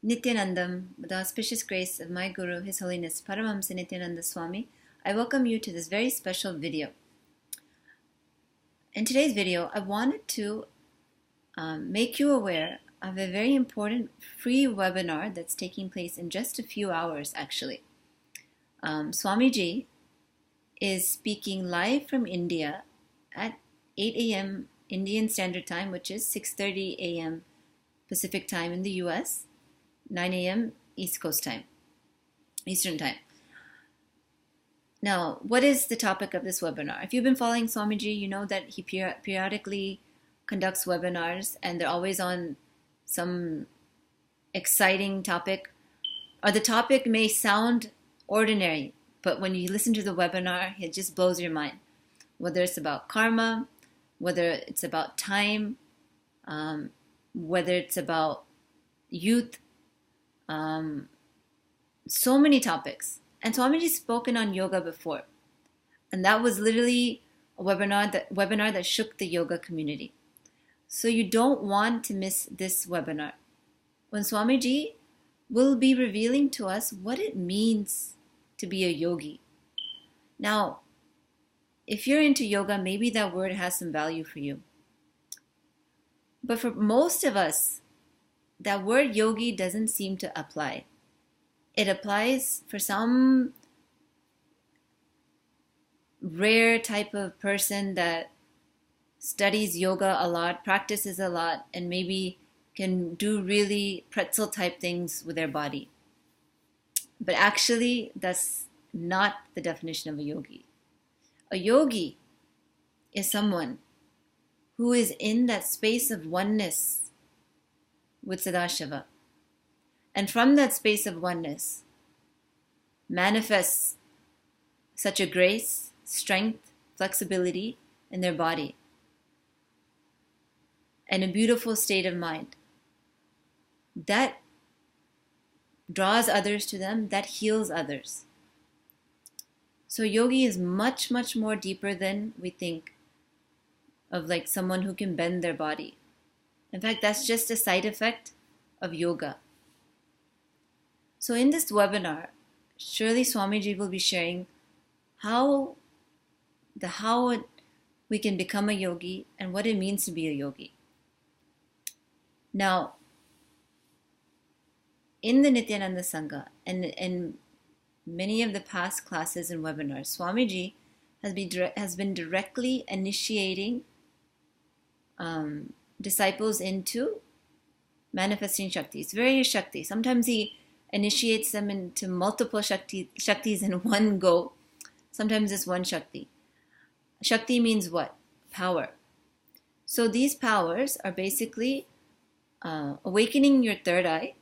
Nithyanandam, with the auspicious grace of my Guru, His Holiness Paramahamsa Nithyananda Swami, I welcome you to this very special video. In today's video, I wanted to make you aware of a very important free webinar that's taking place in just a few hours, actually. Swamiji is speaking live from India at 8 a.m. Indian Standard Time, which is 6:30 a.m. Pacific Time in the US, 9 a.m. Eastern Time. Now, what is the topic of this webinar? If you've been following Swamiji, you know that he periodically conducts webinars, and they're always on some exciting topic, or the topic may sound ordinary, but when you listen to the webinar, it just blows your mind. Whether it's about karma, whether it's about time, whether it's about youth, so many topics. And Swamiji's spoken on yoga before, and that was literally a webinar that shook the yoga community. So you don't want to miss this webinar, when Swamiji will be revealing to us what it means to be a yogi. Now, if you're into yoga, maybe that word has some value for you. But for most of us, that word yogi doesn't seem to apply. It applies for some rare type of person that studies yoga a lot, practices a lot, and maybe can do really pretzel type things with their body. But actually, that's not the definition of a yogi. A yogi is someone who is in that space of oneness with Sadashiva. And from that space of oneness manifests such a grace, strength, flexibility in their body, and a beautiful state of mind that draws others to them, that heals others. So yogi is much, much more deeper than we think of, like someone who can bend their body. In fact, that's just a side effect of yoga. So in this webinar, surely Swamiji will be sharing how we can become a yogi and what it means to be a yogi. Now, in the Nithyananda Sangha and in many of the past classes and webinars, Swamiji has been directly initiating disciples into manifesting Shaktis, various Shaktis. Sometimes he initiates them into multiple Shaktis in one go. Sometimes it's one Shakti. Shakti means what? Power. So these powers are basically awakening your third eye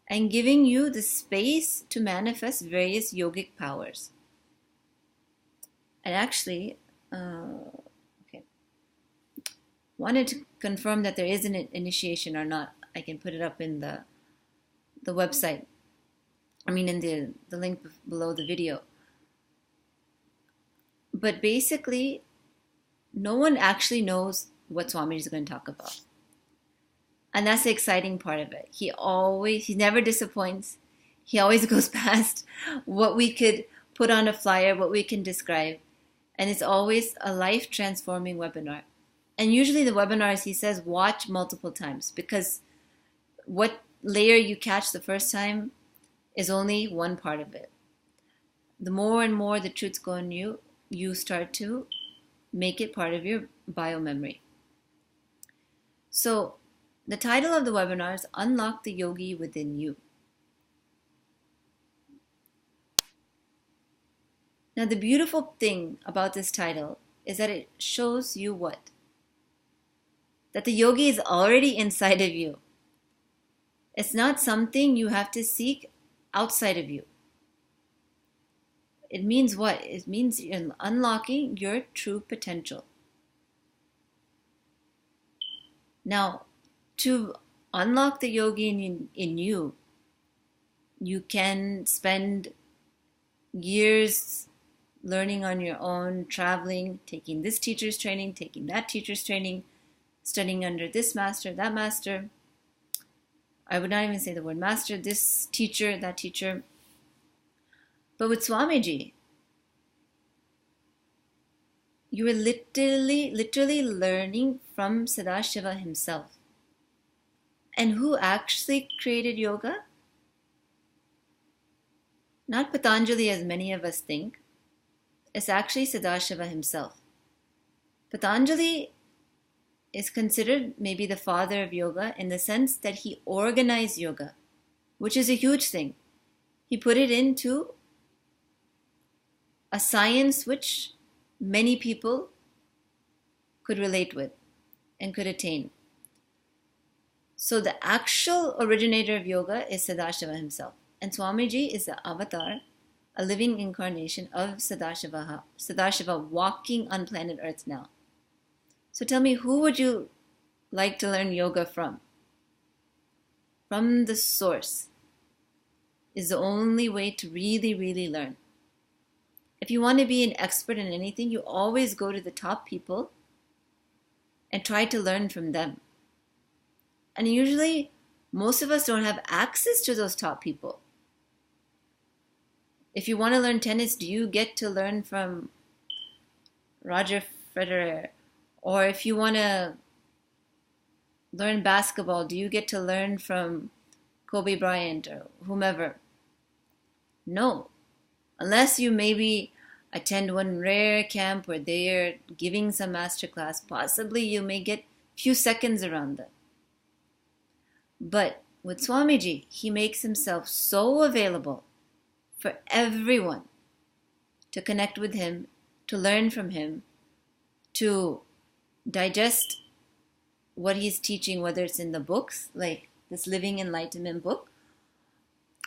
and giving you the space to manifest various yogic powers. And actually, wanted to confirm that there is an initiation or not. I can put it up in the website. In the link below the video. But basically, no one actually knows what Swamiji is going to talk about. And that's the exciting part of it. He never disappoints. He always goes past what we could put on a flyer, what we can describe. And it's always a life-transforming webinar. And usually the webinars, he says, watch multiple times, because what layer you catch the first time is only one part of it. The more and more the truths go in you, you start to make it part of your biomemory. So the title of the webinar is Unlock the Yogi Within You. Now the beautiful thing about this title is that it shows you what? That the yogi is already inside of you. It's not something you have to seek outside of you. It means what? It means you're unlocking your true potential. Now, to unlock the yogi in you, you can spend years learning on your own, traveling, taking this teacher's training, taking that teacher's training, studying under this master, that master. I would not even say the word master, this teacher, that teacher. But with Swamiji, you were literally learning from Sadashiva himself. And who actually created yoga? Not Patanjali as many of us think. It's actually Sadashiva himself. Patanjali is considered maybe the father of yoga in the sense that he organized yoga, which is a huge thing. He put it into a science which many people could relate with and could attain. So the actual originator of yoga is Sadashiva himself. And Swamiji is the avatar, a living incarnation of Sadashiva walking on planet Earth now. So tell me, who would you like to learn yoga from? From the source is the only way to really learn. If you want to be an expert in anything, you always go to the top people and try to learn from them. And usually, most of us don't have access to those top people. If you want to learn tennis, do you get to learn from Roger Federer? Or if you want to learn basketball, do you get to learn from Kobe Bryant or whomever? No. Unless you maybe attend one rare camp where they're giving some masterclass, possibly you may get a few seconds around them. But with Swamiji, he makes himself so available for everyone to connect with him, to learn from him, to digest what he's teaching, whether it's in the books, like this Living Enlightenment book,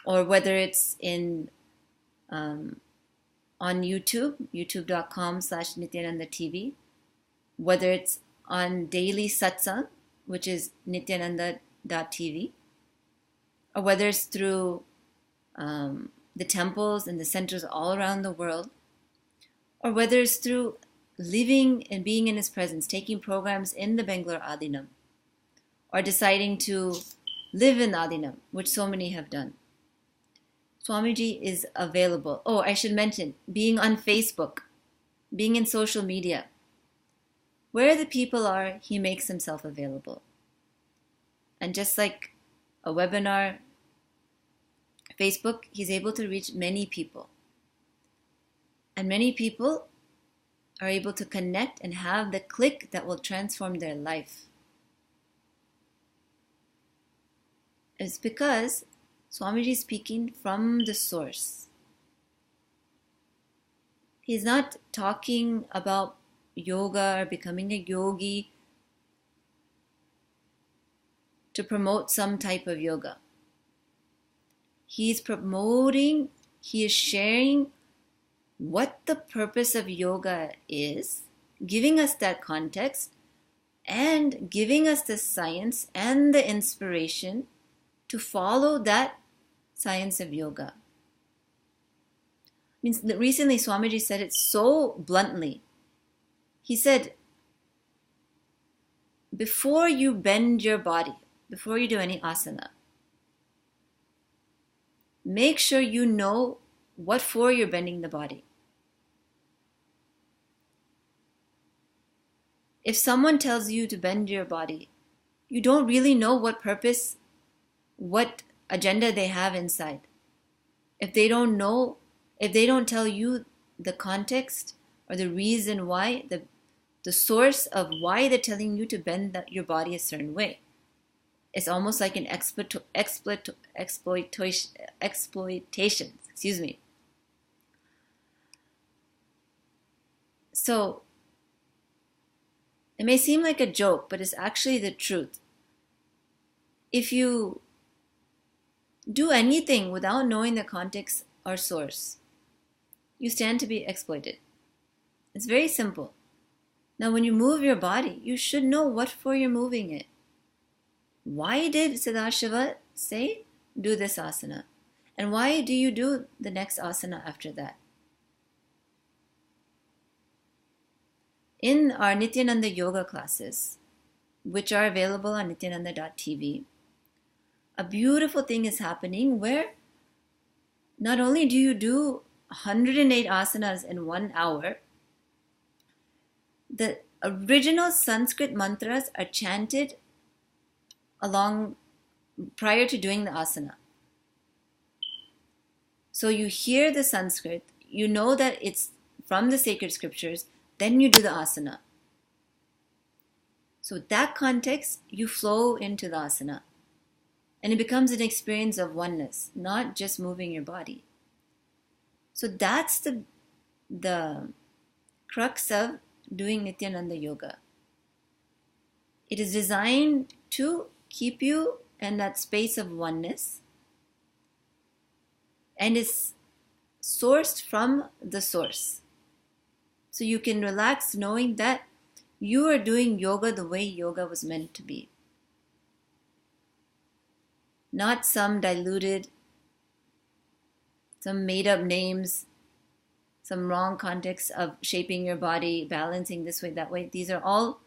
or whether it's in on YouTube, youtube.com/Nithyananda TV, whether it's on daily satsang, which is Nithyananda.tv, or whether it's through the temples and the centers all around the world, or whether it's through living and being in his presence, taking programs in the Bangalore Adinam, or deciding to live in Adinam, which so many have done. Swamiji is available. Oh, I should mention, being on Facebook, being in social media. Where the people are, he makes himself available. And just like a webinar, Facebook, he's able to reach many people. And many people are able to connect and have the click that will transform their life. It's because Swamiji is speaking from the source. He's not talking about yoga or becoming a yogi to promote some type of yoga. He's promoting, he is sharing what the purpose of yoga is, giving us that context, and giving us the science and the inspiration to follow that science of yoga. Means recently Swamiji said it so bluntly. He said, before you bend your body, before you do any asana, make sure you know what for you're bending the body. If someone tells you to bend your body, you don't really know what purpose, what agenda they have inside. If they don't know, if they don't tell you the context or the reason why, the source of why they're telling you to bend your body a certain way, it's almost like an exploitation. Excuse me. So it may seem like a joke, but it's actually the truth. If you do anything without knowing the context or source, you stand to be exploited. It's very simple. Now, when you move your body, you should know what for you're moving it. Why did Sadashiva say, do this asana? And why do you do the next asana after that? In our Nithyananda yoga classes, which are available on Nithyananda.tv, a beautiful thing is happening where not only do you do 108 asanas in 1 hour, the original Sanskrit mantras are chanted along prior to doing the asana. So you hear the Sanskrit, you know that it's from the sacred scriptures, then you do the asana. So that context, you flow into the asana. And it becomes an experience of oneness, not just moving your body. So that's the crux of doing Nityananda Yoga. It is designed to keep you in that space of oneness, and is sourced from the source. So you can relax knowing that you are doing yoga the way yoga was meant to be. Not some diluted, some made up names, some wrong context of shaping your body, balancing this way, that way. These are all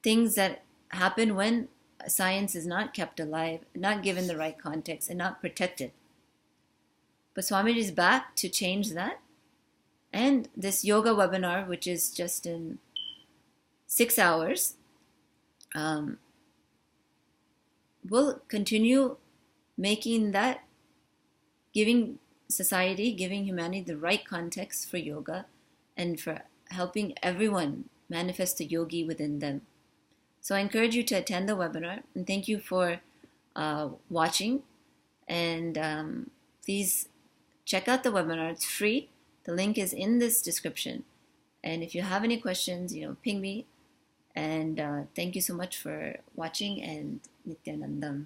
things that happen when science is not kept alive, not given the right context, and not protected. But Swamiji is back to change that. And this yoga webinar, which is just in 6 hours, will continue making that, giving society, giving humanity the right context for yoga and for helping everyone manifest the yogi within them. So I encourage you to attend the webinar, and thank you for watching. And please check out the webinar. It's free. The link is in this description. And if you have any questions, ping me. And thank you so much for watching, and Nithyanandam.